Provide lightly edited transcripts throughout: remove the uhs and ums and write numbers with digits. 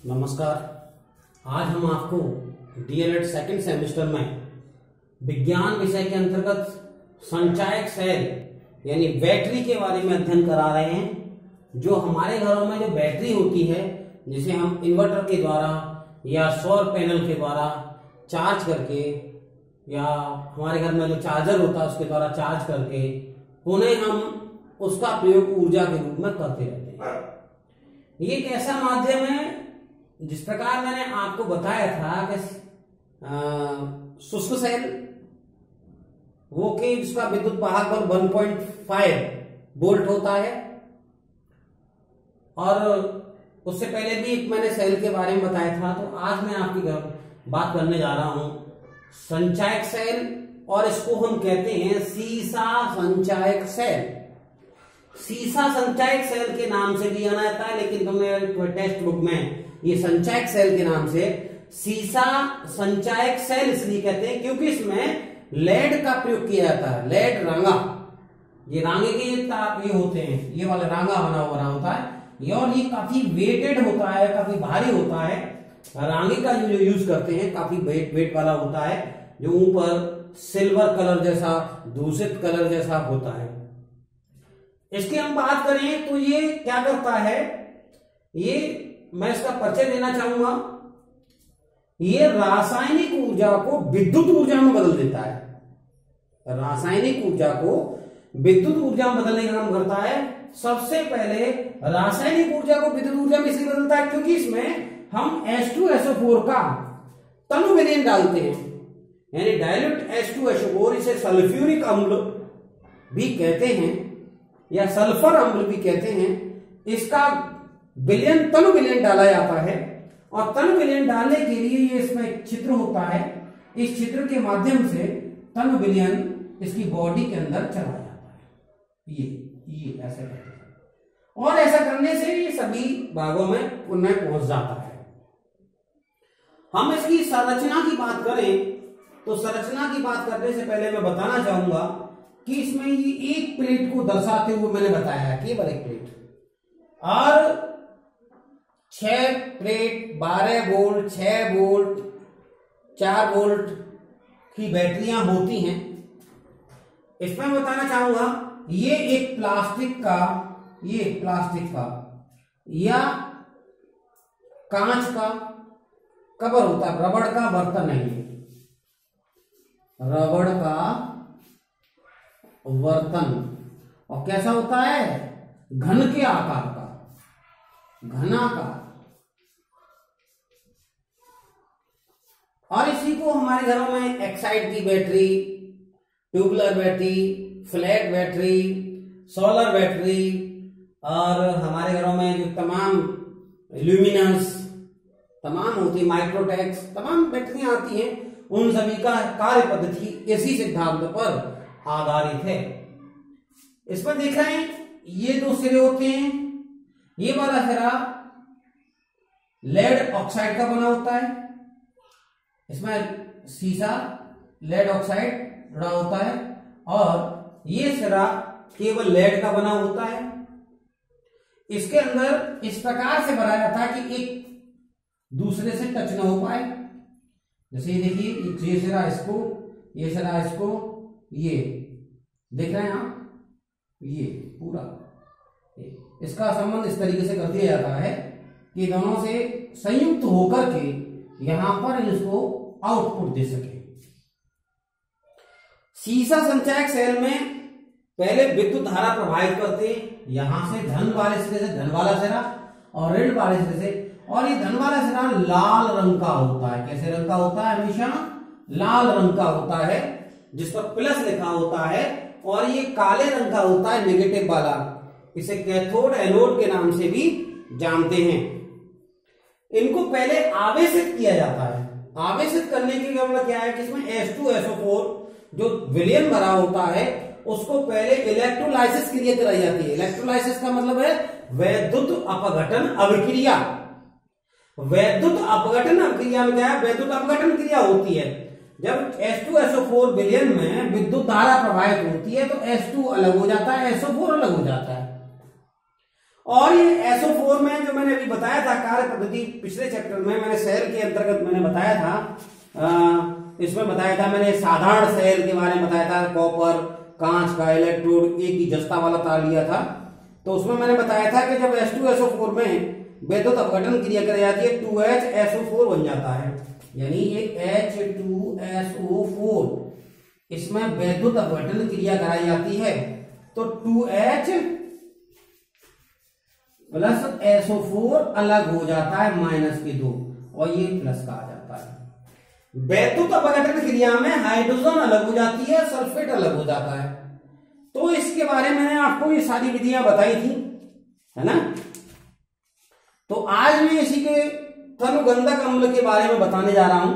नमस्कार। आज हम आपको डीएलएड सेकंड सेमेस्टर में विज्ञान विषय के अंतर्गत संचायक सेल यानी बैटरी के बारे में अध्ययन करा रहे हैं। जो हमारे घरों में जो बैटरी होती है, जिसे हम इन्वर्टर के द्वारा या सौर पैनल के द्वारा चार्ज करके, या हमारे घर में जो चार्जर होता है उसके द्वारा चार्ज करके पुनः हम उसका प्रयोग ऊर्जा के रूप में करते रहते हैं। ये एक ऐसा माध्यम है, जिस प्रकार मैंने आपको बताया था कि शुष्क सेल वो कि जिसका विद्युत वाहक बल 1.5 वोल्ट होता है, और उससे पहले भी एक मैंने सेल के बारे में बताया था। तो आज मैं आपकी बात करने जा रहा हूं संचायक सेल, और इसको हम कहते हैं सीसा संचायक सेल। सीसा संचायक सेल के नाम से भी जाना जाता है, लेकिन तुमने टेक्स्ट बुक में ये संचायक सेल के नाम से सीसा संचायक सेल इसलिए कहते हैं क्योंकि इसमें लेड का प्रयोग किया जाता है। लेड रांगा, ये रांगे के ये होते हैं, ये वाला रांगा बना होता है ये, और ये काफी वेटेड होता है, काफी भारी होता है। रांगे का जो यूज करते हैं काफी वेट वाला होता है, जो ऊपर सिल्वर कलर जैसा, दूषित कलर जैसा होता है। इसकी हम बात करें तो ये क्या करता है, ये मैं इसका परिचय देना चाहूंगा। ये रासायनिक ऊर्जा को विद्युत ऊर्जा में बदल देता है। रासायनिक ऊर्जा को विद्युत ऊर्जा में बदलने का काम करता है। सबसे पहले रासायनिक ऊर्जा को विद्युत ऊर्जा में इसलिए बदलता है क्योंकि इसमें हम H2SO4 का तनु विलयन डालते हैं, यानी डायल्यूट H2SO4। इसे सल्फ्यूरिक अम्ल भी कहते हैं या सल्फर अम्ल भी कहते हैं। इसका विलयन, तनु विलयन डाला जाता है, और तनु विलयन डालने के लिए ये इसमें एक छिद्र होता है। इस छिद्र के माध्यम से तनु विलयन इसकी बॉडी के अंदर चला जाता है। ये ऐसे करते हैं, और ऐसा करने से ये सभी भागों में पुनः पहुंच जाता है। हम इसकी संरचना की बात करें तो संरचना की बात करने से पहले मैं बताना चाहूंगा कि इसमें ये एक प्लेट को दर्शाते हुए मैंने बताया केवल एक प्लेट, और 6 प्लेट 12 वोल्ट, 6 वोल्ट, 4 वोल्ट की बैटरियां होती हैं। इसमें मैं बताना चाहूंगा ये एक प्लास्टिक का या कांच का कवर होता है, रबड़ का बर्तन है ये, रबड़ का बर्तन। और कैसा होता है, घन के आकार का, घनाकार। और इसी को हमारे घरों में एक्साइड की battery, tubular battery, flat battery, solar battery, और हमारे घरों में जो तमाम ल्यूमिनस तमाम होती, माइक्रोटेक्स तमाम बैटरियां आती हैं, उन सभी का कार्य पद्धति इसी सिद्धांत पर आधारित है। इसमें देख रहे हैं ये 2 सिरे होते हैं। ये वाला सिरा लेड ऑक्साइड का बना होता है, इसमें सीसा लेड ऑक्साइड जुड़ा होता है, और ये सिरा केवल लेड का बना होता है। इसके अंदर इस प्रकार से बनाया जाता है कि एक दूसरे से टच ना हो पाए। जैसे ये देखिए, ये सिरा इसको, ये सिरा इसको, ये देख रहे हैं आप, ये पूरा इसका संबंध इस तरीके से कर दिया जाता है कि दोनों से संयुक्त होकर के यहां पर इसको आउटपुट दे सके। सीसा संचायक सेल में पहले विद्युत धारा प्रवाहित करते हैं, यहां से धन वाले सिरे से धन वाला सिरा, और ऋण वाले सिरे से। और ये धन वाला सिरा लाल रंग का होता है। कैसे रंग का होता है, हमेशा लाल रंग का होता है, जिस पर प्लस लिखा होता है। और ये काले रंग का होता है, नेगेटिव वाला। इसे कैथोड एनोड के नाम से भी जानते हैं। इनको पहले आवेशित किया जाता है। आवेशित करने की मतलब क्या है कि इसमें H2SO4 जो विलयन भरा होता है उसको पहले इलेक्ट्रोलाइसिस क्रिया कराई जाती है। इलेक्ट्रोलाइसिस का मतलब है वैद्युत अपघटन अभिक्रिया। वैद्युत अपघटन अभिक्रिया में क्या है, वैद्युत अपघटन क्रिया होती है। जब H2SO4 विलयन में विद्युत धारा प्रवाहित होती है तो H2 अलग हो जाता है, SO4 अलग हो जाता है। और ये SO4 में जो मैंने अभी बताया था कार्य कार्य पद्धति पिछले चैप्टर में मैंने सेल के अंतर्गत मैंने बताया था, इसमें बताया था मैंने साधारण सेल के बारे में बताया था, कॉपर, कांच का इलेक्ट्रोड एक ही जस्ता वाला तार लिया था। तो उसमें मैंने बताया था कि जब H2SO4 में विद्युत अपघटन क्रिया कराई जाती है 2HSO4 बन जाता है, यानी ये H2SO4 इसमें विद्युत अपघटन क्रिया कराई जाती है तो 2H प्लस SO4 अलग हो जाता है -2 और ये प्लस का आ जाता है। विद्युत अपघटन क्रिया में हाइड्रोजन अलग हो जाती है, सल्फेट अलग हो जाता है। तो इसके बारे में मैंने आपको ये सारी विधियां बताई थी, है ना। तो आज मैं इसी के तनुगंधक अम्ल के बारे में बताने जा रहा हूं।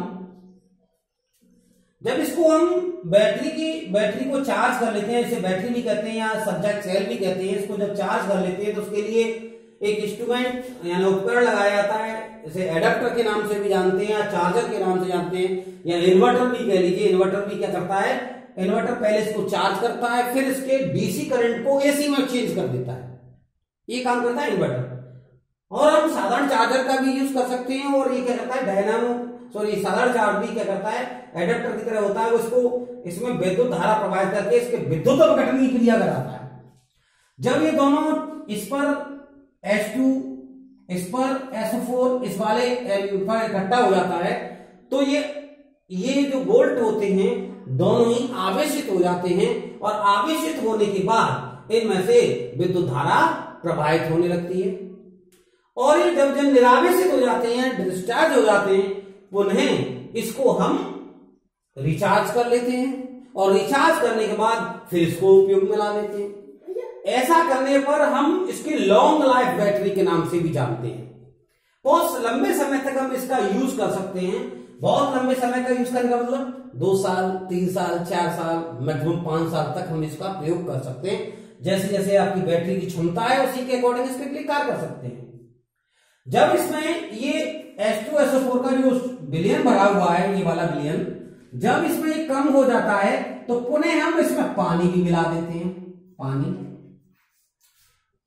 जब इसको हम बैटरी को चार्ज कर लेते हैं, इसे बैटरी भी कहते हैं या सब्जेक्ट सेल भी कहते हैं, इसको जब चार्ज कर लेते हैं तो उसके लिए एक इंस्ट्रूमेंट यानी उपकरण लगाया जाता है, इसे एडाप्टर के नाम से भी जानते हैं या चार्जर के नाम से जानते हैं या इन्वर्टर भी कह लीजिए। इन्वर्टर भी क्या करता है, इन्वर्टर पहले इसको चार्ज करता है, फिर इसके डीसी करंट को एसी में चेंज कर देता है, ये काम करता है इन्वर्टर। और हम साधारण चार्जर का भी यूज कर सकते हैं, और ये क्या करता है साधारण चार्ज भी क्या करता है, एडाप्टर की तरह होता है, वो इसको इसमें विद्युत धारा प्रवाहित करके इसके विद्युत अपघटन की क्रिया कराता है। जब ये दोनों इस पर H2 इस पर SO4 इस वाले पर इकट्ठा हो जाता है तो ये जो बोल्ट होते हैं दोनों ही आवेशित हो जाते हैं, और आवेशित होने के बाद इनमें से विद्युत धारा प्रवाहित होने लगती है। और ये जब निरावेशित हो जाते हैं, डिस्चार्ज हो जाते हैं, पुनः इसको हम रिचार्ज कर लेते हैं, और रिचार्ज करने के बाद फिर इसको उपयोग में ला लेते हैं। ऐसा करने पर हम इसकी लॉन्ग लाइफ बैटरी के नाम से भी जानते हैं। बहुत लंबे समय तक हम इसका यूज कर सकते हैं। बहुत लंबे समय का यूज करने का मतलब 2 साल, 3 साल, 4 साल, मैक्सिमम 5 साल तक हम इसका प्रयोग कर सकते हैं। जैसे जैसे आपकी बैटरी की क्षमता है उसी के अकॉर्डिंग इसके लिए कार्य कर सकते हैं। जब इसमें ये H2SO4 का जो विलयन भरा हुआ है, ये वाला विलयन, जब इसमें ये कम हो जाता है तो पुनः हम इसमें पानी भी मिला देते हैं।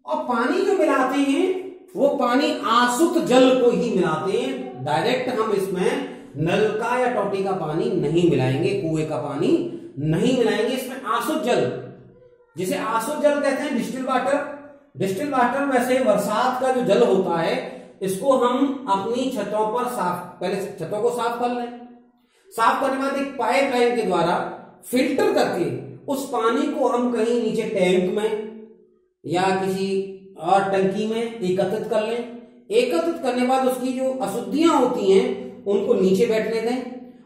और पानी जो मिलाते हैं वो पानी आसुत जल को ही मिलाते हैं। डायरेक्ट हम इसमें नल का या टोटी का पानी नहीं मिलाएंगे, कुएं का पानी नहीं मिलाएंगे। इसमें आसुत जल, जिसे आसुत जल कहते हैं, डिस्टिल वाटर वैसे बरसात का जो जल होता है इसको हम अपनी छतों पर पहले छतों को साफ कर लें। साफ करने के बाद एक पाइपलाइन के द्वारा फिल्टर करके उस पानी को हम कहीं नीचे टैंक में या किसी और टंकी में एकत्रित कर लें। एकत्रित करने के बाद उसकी जो अशुद्धियां होती हैं उनको नीचे बैठने दें,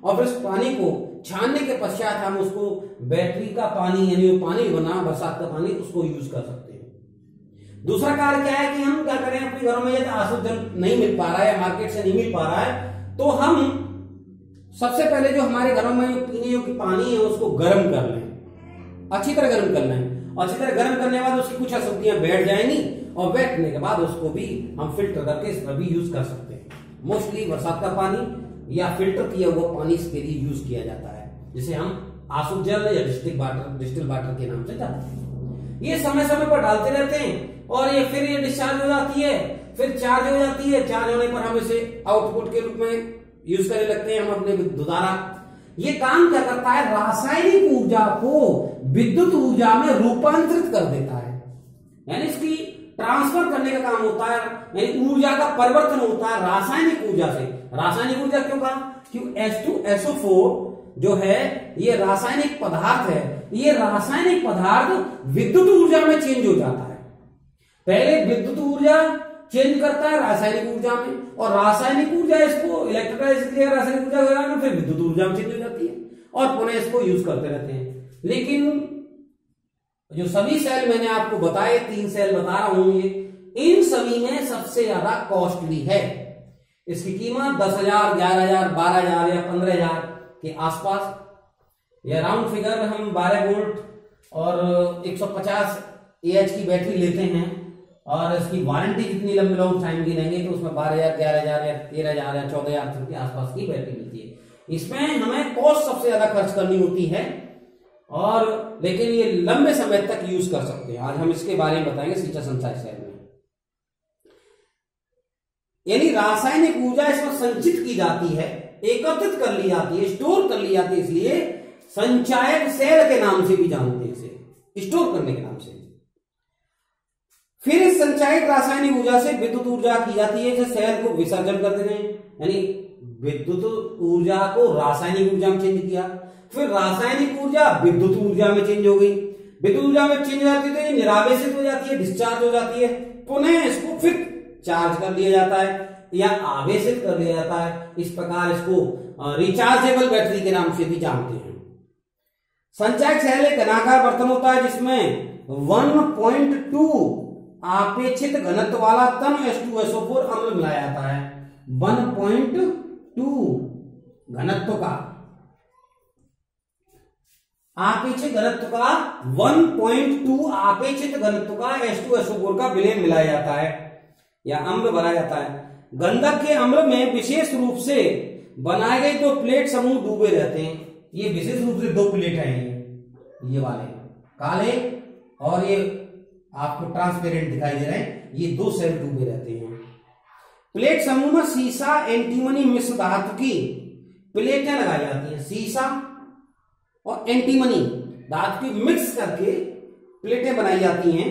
और फिर उस पानी को छानने के पश्चात हम उसको बैटरी का पानी यानी वो पानी बना बरसात का पानी, उसको यूज कर सकते हैं। दूसरा कार्य क्या है कि हम क्या करें, अपने घरों में यदि आसुद्ध जल नहीं मिल पा रहा है, मार्केट से नहीं मिल पा रहा है, तो हम सबसे पहले जो हमारे घरों में पीने योग्य पानी है उसको गर्म कर लें, अच्छी तरह गर्म कर लें। अच्छी तरह गर्म करने के बाद उसकी कुछ अशुद्धियां बैठ जाएंगी, और बैठने के बाद उसको भी हम फिल्टर करके इसमें भी यूज कर सकते हैं। मोस्टली बरसात का पानी या फिल्टर किया हुआ पानी इसके लिए यूज किया जाता है, जिसे हम आसुद्ध जल या डिस्टिल वाटर के नाम से जानते हैं। ये समय समय पर डालते रहते हैं, और ये फिर ये डिस्चार्ज हो जाती है, फिर चार्ज हो जाती है। चार्ज होने पर हम इसे आउटपुट के रूप में यूज करने लगते हैं हम अपने विद्युत धारा। ये काम क्या करता है, रासायनिक ऊर्जा को विद्युत ऊर्जा में रूपांतरित कर देता है, यानी इसकी ट्रांसफर करने का काम होता है, यानी ऊर्जा का परिवर्तन होता है रासायनिक ऊर्जा से। रासायनिक ऊर्जा क्यों कहा, क्योंकि H2SO4 जो है ये रासायनिक पदार्थ है। ये रासायनिक पदार्थ विद्युत ऊर्जा में चेंज हो जाता है। पहले विद्युत ऊर्जा चेंज करता है रासायनिक ऊर्जा में, और रासायनिक ऊर्जा इसको इलेक्ट्रोलाइज किया रासायनिक ऊर्जा हो फिर विद्युत ऊर्जा में चेंज हो जाती है, और पुनः इसको यूज करते रहते हैं। लेकिन जो सभी सेल मैंने आपको बताए, 3 सेल बता रहा हूं, ये इन सभी में सबसे ज्यादा कॉस्टली है। इसकी कीमत 10,000, 11,000, 12,000 या 15,000 के आसपास, या राउंड फिगर हम 12 वोल्ट और 150 AH की बैटरी लेते हैं, और इसकी वारंटी जितनी लंबी लॉन्ग टाइम की रहेंगे तो उसमें 12,000, 11,000 या 13,000 या 14,000 के आसपास की बैटरी मिलती है। इसमें हमें कॉस्ट सबसे ज्यादा खर्च करनी होती है, और लेकिन ये लंबे समय तक यूज कर सकते हैं। आज हम इसके बारे में बताएंगे सिंचाई संचायक सेल में। यानी रासायनिक ऊर्जा इसमें संचित की जाती है, एकत्रित कर ली जाती है, स्टोर कर ली जाती है, इसलिए संचायक सेल के नाम से भी जानते हैं इसे, स्टोर करने के नाम से। फिर इस संचायक रासायनिक ऊर्जा से विद्युत ऊर्जा की जाती है, जैसे सेल को विसर्जन कर देते हैं, यानी विद्युत ऊर्जा को रासायनिक ऊर्जा में चेंज किया, फिर रासायनिक ऊर्जा विद्युत ऊर्जा में चेंज हो गई, विद्युत ऊर्जा में चेंज हो जाती है तो ये निरावेशित हो जाती है, डिस्चार्ज हो जाती है, पुनः इसको फिर चार्ज कर लिया जाता है या आवेशित कर लिया जाता है। इस प्रकार इसको रिचार्जेबल बैटरी के नाम से भी जानते हैं। संचायक सेल एक घनाकार बर्तन होता है जिसमें 1.2 आपेक्षित घनत्व वाला तन H2SO4 अम्ल मिलाया जाता है। 1.2 घनत्व का, आपेक्षिक घनत्व का 1.2 आपेक्षित घनत्व का H2SO4 का विलयन मिलाया जाता है या अम्ल बनाया जाता है। गंधक के अम्ल में विशेष रूप से बनाए गए दो प्लेट समूह डूबे रहते हैं। ये विशेष रूप से दो प्लेट हैं, ये वाले काले और ये आपको ट्रांसपेरेंट दिखाई दे रहे हैं, ये दो सेल डूबे रहते हैं। प्लेट समूह में सीसा एंटीमनी मिश्र धातु की प्लेटें लगाई जाती हैं। सीसा और एंटीमनी धातु की मिक्स करके प्लेटें बनाई जाती हैं।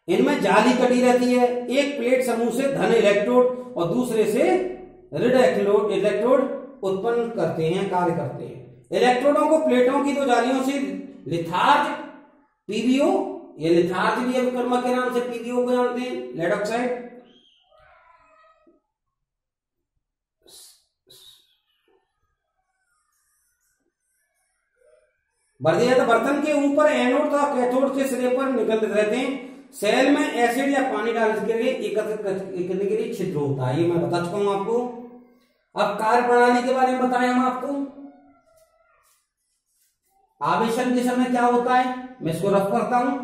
इनमें जाली कटी रहती है। एक प्लेट समूह से धन इलेक्ट्रोड और दूसरे से ऋण इलेक्ट्रोड उत्पन्न करते हैं, कार्य करते हैं। इलेक्ट्रोडों को प्लेटों की दो जालियों से लिथार्ज पीबीओ, ये लिथार्ज भी विकर्मक के नाम से पीबीओ को जानते हैं, लेड ऑक्साइड, भर दिया जाता। बर्तन के ऊपर एनोड तथा कैथोड के सिरे पर निकल रहते हैं। सेल में एसिड या पानी डालने के लिए एकत्रित करने के लिए छिद्र होता है, ये मैं बता चुका हूं आपको। अब कार्य प्रणाली के बारे में बताएं हम आपको। आवेशन के समय क्या होता है, मैं इसको रफ करता हूं।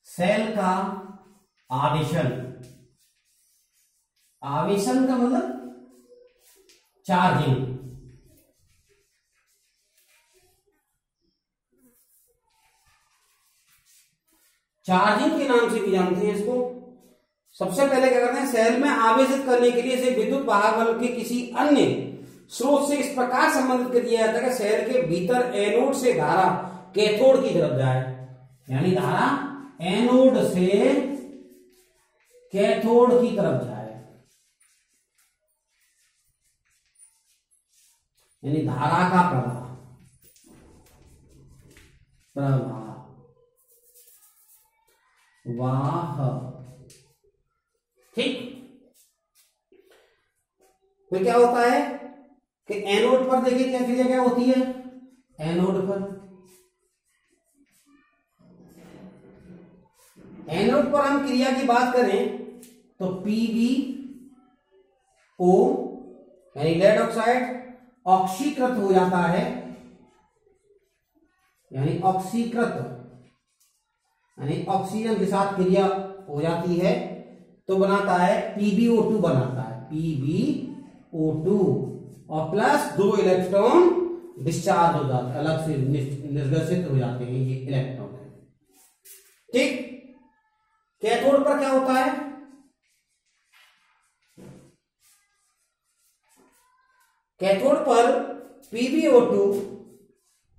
सेल का आवेशन, आवेशन का मतलब चार्जिंग। चार्जिंग के नाम से भी जानते हैं इसको। सबसे पहले क्या करते हैं, सेल में आवेशित करने के लिए इसे विद्युत वाहक बल के किसी अन्य स्रोत से इस प्रकार संबंधित कर दिया जाता है कि सेल के भीतर एनोड से धारा कैथोड की तरफ जाए, यानी धारा एनोड से कैथोड की तरफ जाए, यानी धारा का प्रवाह, वाह, ठीक। फिर क्या होता है कि एनोड पर देखिए क्या क्रिया क्या होती है। एनोड पर हम क्रिया की बात करें तो PbO यानी लेड ऑक्साइड ऑक्सीकृत हो जाता है, यानी ऑक्सीकृत यानी ऑक्सीजन के साथ क्रिया हो जाती है तो बनाता है PbO2 बनाता है, PbO2 और प्लस 2 इलेक्ट्रॉन डिस्चार्ज हो जाते हैं, अलग से निर्गसित हो जाते हैं ये इलेक्ट्रॉन, ठीक। कैथोड पर क्या होता है, कैथोड पर PbO2,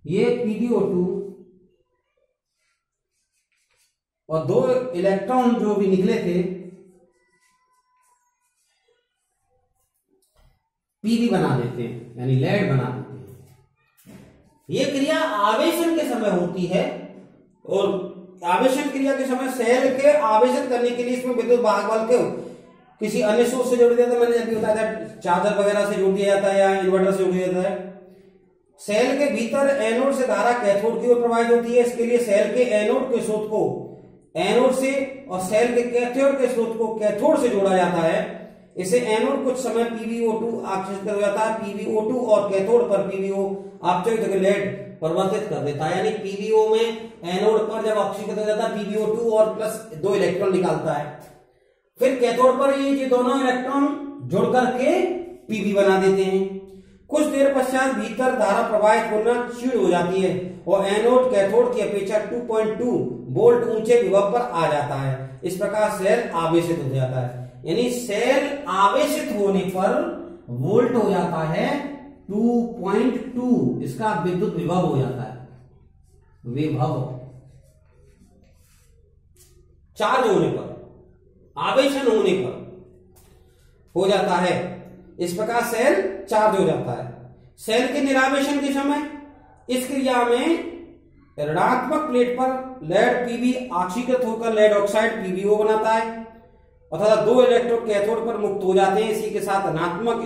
ये PbO2 और 2 इलेक्ट्रॉन जो भी निकले थे Pb बना देते हैं, यानी लेड बना देते हैं। यह क्रिया आवेशन के समय होती है और आवेशन क्रिया के समय सेल के आवेशन करने के लिए इसमें विद्युत वाहक बल के किसी अन्य सोर्स से जोड़ दिया था, मैंने अभी बताया था, चार्जर वगैरह से जोड़ दिया जाता है या इन्वर्टर से जोड़ दिया जाता है। सेल के भीतर एनोड से धारा कैथोड की ओर प्रवाहित होती है। इसके लिए सेल के एनोड के स्रोत को एनोड से और सेल के कैथोड के स्रोत को कैथोड से जोड़ा जाता है। इसे एनोड कुछ समय PbO2 आकर्षित कर जाता है, PbO2 और कैथोड पर PbO अपचयित लेड परिवर्तित कर देता है। यानी PbO में एनोड पर जब ऑक्सीकरण हो जाता है PbO2 और प्लस 2 इलेक्ट्रॉन निकालता है, फिर कैथोड पर ये दोनों इलेक्ट्रॉन जुड़ करके Pb बना देते हैं। कुछ देर पश्चात भीतर धारा प्रवाहित होना शुरू हो जाती है और एनोड कैथोड की अपेक्षा 2.2 वोल्ट ऊंचे विभव पर आ जाता है। इस प्रकार सेल आवेशित हो जाता है। यानी सेल आवेशित होने पर वोल्ट हो जाता है 2.2, इसका विद्युत विभव हो जाता है, विभव चार्ज होने पर, आवेशन होने पर हो जाता है। इस प्रकार सेल चार्ज हो जाता है। सेल के निरावेशन के समय इस क्रिया में ऋणात्मक प्लेट पर लेड Pb ऑक्सीकृत होकर लेड ऑक्साइड PbO बनाता है, अर्थात 2 इलेक्ट्रोड कैथोड पर मुक्त हो जाते हैं। इसी के साथ धनात्मक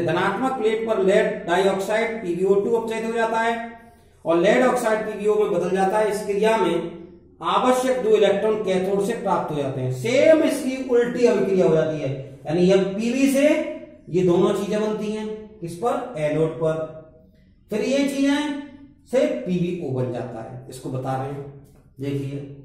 धनात्मक प्लेट पर लेड डाइऑक्साइड PbO2 अपचयित हो जाता है और लेड ऑक्साइड PbO में बदल जाता है। इस क्रिया में आवश्यक 2 इलेक्ट्रॉन कैथोड से प्राप्त हो जाते हैं। सेम इसकी उल्टी अभिक्रिया हो जाती है, यानी यह Pb से ये दोनों चीजें बनती हैं, किस पर, एनोड पर, फिर ये चीजें से PbO बन जाता है। इसको बता रहे हैं, देखिए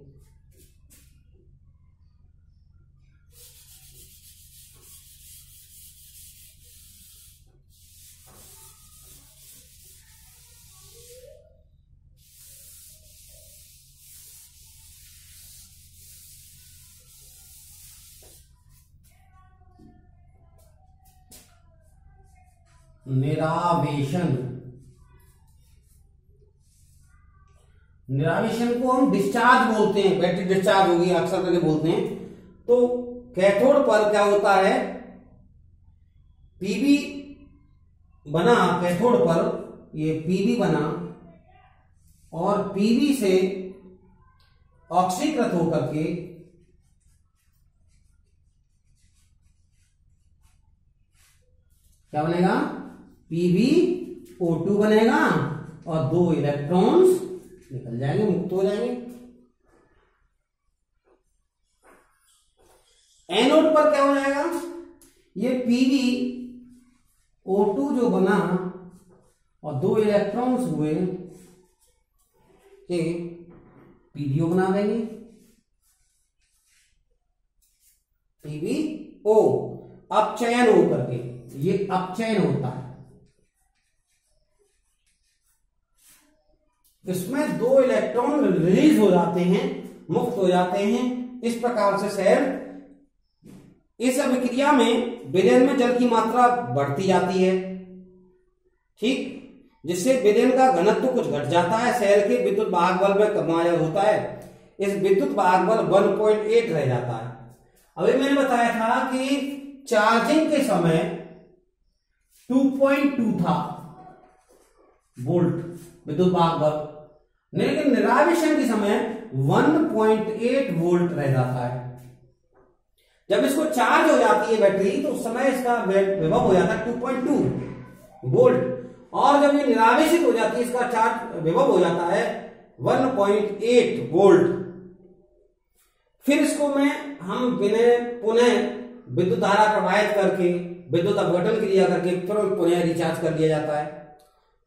निरावेशन को हम डिस्चार्ज बोलते हैं, बैटरी डिस्चार्ज होगी अक्सर करके बोलते हैं। तो कैथोड पर क्या होता है, Pb बना कैथोड पर, ये Pb बना और Pb से ऑक्सीकृत होकर के क्या बनेगा, PbO2 बनेगा और 2 इलेक्ट्रॉन्स निकल जाएंगे, मुक्त हो जाएंगे। एनोड पर क्या हो जाएगा, ये PbO2 जो बना और 2 इलेक्ट्रॉन्स हुए, ये PbO बना देंगे, PbO अपचयन होकर के, ये अपचयन होता है, इसमें 2 इलेक्ट्रॉन रिलीज हो जाते हैं, मुक्त हो जाते हैं। इस प्रकार से सेल, इस अभिक्रिया में विलयन में जल की मात्रा बढ़ती जाती है, ठीक, जिससे विलयन का घनत्व कुछ घट जाता है। सेल के विद्युत वाहक बल में कमाया होता है, इस विद्युत वाहक बल 1.8 रह जाता है। अभी मैंने बताया था कि चार्जिंग के समय 2.2 था वोल्ट विद्युत वाहक बल, लेकिन निरावेशन के समय 1.8 वोल्ट रह जाता है। जब इसको चार्ज हो जाती है बैटरी तो उस समय इसका विभव हो जाता है 2.2 वोल्ट, और जब ये निरावेशित हो जाती है इसका चार्ज विभव हो जाता है 1.8 वोल्ट। फिर इसको हम पुनः विद्युत धारा प्रवाहित करके, विद्युत अपघटन क्रिया करके फिर पुनः रिचार्ज कर लिया जाता है।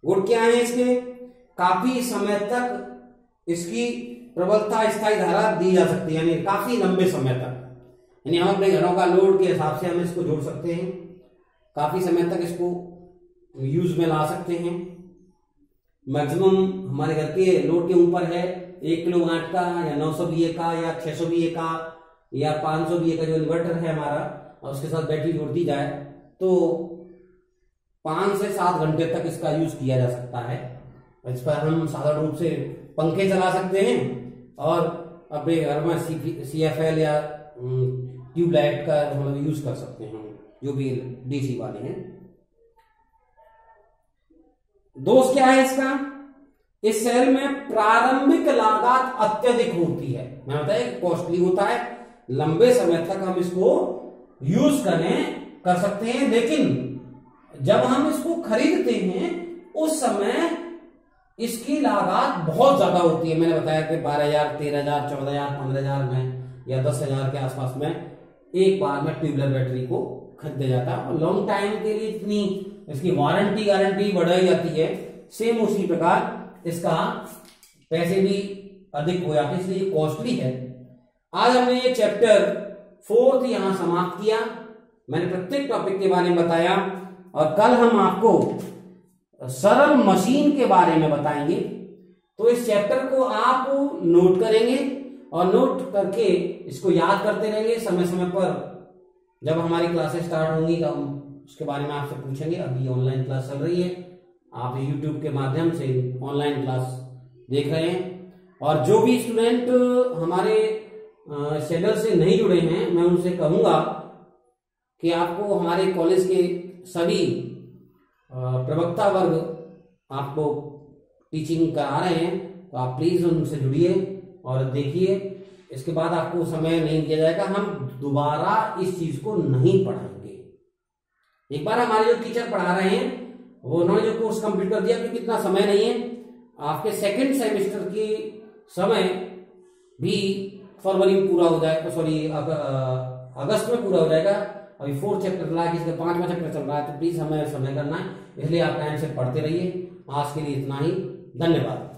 गुण क्या है इसके, काफी समय तक इसकी प्रबलता स्थायी धारा दी जा सकती है, यानी काफी लंबे समय तक, यानी हम अपने घरों का लोड के हिसाब से हम इसको जोड़ सकते हैं, काफी समय तक इसको यूज में ला सकते हैं। मैक्सिमम हमारे घर के लोड के ऊपर है 1 किलोवाट का या 900 VA का या 600 VA का या 500 VA का जो इन्वर्टर है हमारा, और उसके साथ बैटरी जोड़ दी जाए तो 5 से 7 घंटे तक इसका यूज किया जा सकता है। इस पर हम साधारण रूप से पंखे चला सकते हैं और अपने घर में CFL या ट्यूबलाइट का मतलब यूज कर सकते हैं, जो भी DC वाले हैं। दोष क्या है इसका, इस सेल में प्रारंभिक लागत अत्यधिक होती है। मैंने बताया कॉस्टली होता है, लंबे समय तक हम इसको यूज कर सकते हैं, लेकिन जब हम इसको खरीदते हैं उस समय इसकी लागत बहुत ज्यादा होती है। मैंने बताया कि 12,000, 13,000, 14,000, 15,000 में या 10,000 के आसपास में एक बार में ट्यूबलर बैटरी को खरीदा जाता है और लॉन्ग टाइम के लिए इतनी इसकी वारंटी गारंटी बढ़ाई जाती है। सेम उसी प्रकार इसका पैसे भी अधिक हो जाते हैं, इसलिए कॉस्टली है। आज हमने ये चैप्टर 4 यहां समाप्त किया। मैंने प्रत्येक टॉपिक के बारे में बताया और कल हम आपको सरल मशीन के बारे में बताएंगे। तो इस चैप्टर को आप नोट करेंगे और नोट करके इसको याद करते रहेंगे। समय समय पर जब हमारी क्लासेस स्टार्ट होंगी तो हम उसके बारे में आपसे पूछेंगे। अभी ऑनलाइन क्लास चल रही है, आप YouTube के माध्यम से ऑनलाइन क्लास देख रहे हैं। और जो भी स्टूडेंट हमारे चैनल से नहीं जुड़े हैं, मैं उनसे कहूंगा कि आपको हमारे कॉलेज के सभी प्रवक्ता वर्ग आपको टीचिंग करा रहे हैं, तो आप प्लीज उनसे जुड़िए और देखिए। इसके बाद आपको समय नहीं दिया जाएगा, हम दोबारा इस चीज को नहीं पढ़ाएंगे। एक बार हमारे जो टीचर पढ़ा रहे हैं वो उन्होंने जो कोर्स कंप्लीट कर दिया, क्योंकि इतना समय नहीं है। आपके सेकंड सेमेस्टर की समय भी फरवरी में पूरा हो जाएगा, सॉरी अगस्त में पूरा हो जाएगा। अभी 4 चैप्टर चल रहा है, किसी का 5वां चैप्टर चल रहा है, तो प्लीज हमें समय करना है, इसलिए आप टाइम से पढ़ते रहिए। आज के लिए इतना ही, धन्यवाद।